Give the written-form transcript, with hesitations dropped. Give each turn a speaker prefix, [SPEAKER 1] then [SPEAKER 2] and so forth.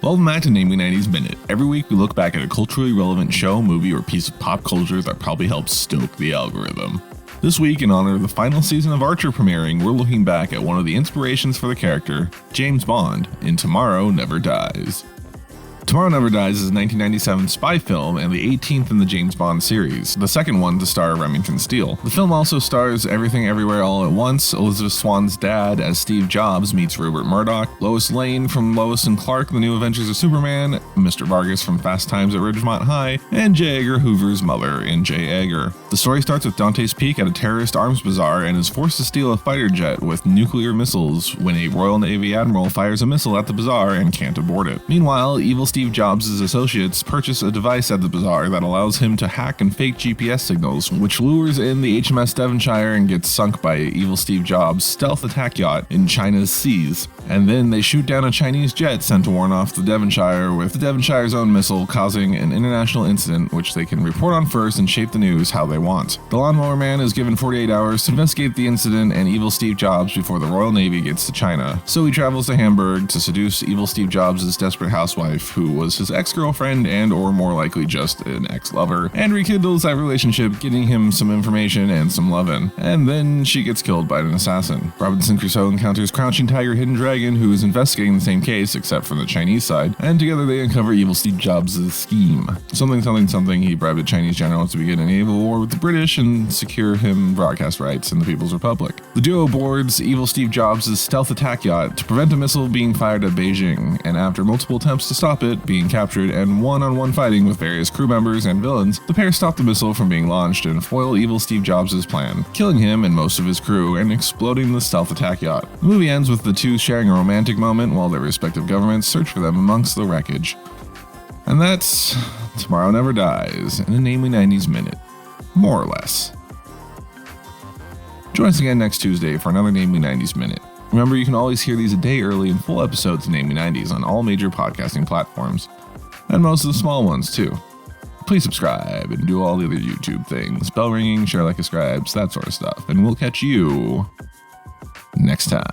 [SPEAKER 1] Welcome back to Namely 90s Minute. Every week we look back at a culturally relevant show, movie, or piece of pop culture that probably helped stoke the algorithm. This week, in honor of the final season of Archer premiering, we're looking back at one of the inspirations for the character, James Bond, in Tomorrow Never Dies. Tomorrow Never Dies is a 1997 spy film and the 18th in the James Bond series, the second one to star Remington Steele. The film also stars Everything Everywhere All at Once, Elizabeth Swann's dad as Steve Jobs meets Rupert Murdoch, Lois Lane from Lois and Clark, The New Adventures of Superman, Mr. Vargas from Fast Times at Ridgemont High, and J. Edgar Hoover's mother in J. Edgar. The story starts with Dante's Peak at a terrorist arms bazaar and is forced to steal a fighter jet with nuclear missiles when a Royal Navy admiral fires a missile at the bazaar and can't abort it. Meanwhile, evil Steve Jobs' associates purchase a device at the bazaar that allows him to hack and fake GPS signals, which lures in the HMS Devonshire and gets sunk by evil Steve Jobs' stealth attack yacht in China's seas. And then they shoot down a Chinese jet sent to warn off the Devonshire with the Devonshire's own missile, causing an international incident which they can report on first and shape the news how they want. The Lawnmower Man is given 48 hours to investigate the incident and evil Steve Jobs before the Royal Navy gets to China. So he travels to Hamburg to seduce evil Steve Jobs' desperate housewife, who was his ex-girlfriend and or more likely just an ex-lover, and rekindles that relationship, getting him some information and some lovin'. And then she gets killed by an assassin. Robinson Crusoe encounters Crouching Tiger, Hidden Dragon, who is investigating the same case except from the Chinese side, and together they uncover evil Steve Jobs' scheme. Something, he bribed a Chinese general to begin a naval war with the British and secure him broadcast rights in the People's Republic. The duo boards evil Steve Jobs' stealth attack yacht to prevent a missile being fired at Beijing, and after multiple attempts to stop it being captured and one-on-one fighting with various crew members and villains, the pair stop the missile from being launched and foil evil Steve Jobs' plan, killing him and most of his crew and exploding the stealth attack yacht. The movie ends with the two sharing a romantic moment while their respective governments search for them amongst the wreckage. And that's Tomorrow Never Dies in a Namely 90s Minute. More or less. Join us again next Tuesday for another Namely 90s Minute. Remember, you can always hear these a day early in full episodes of Namely 90s on all major podcasting platforms, and most of the small ones too. Please subscribe and do all the other YouTube things, bell ringing, share like a scribes, that sort of stuff, and we'll catch you next time.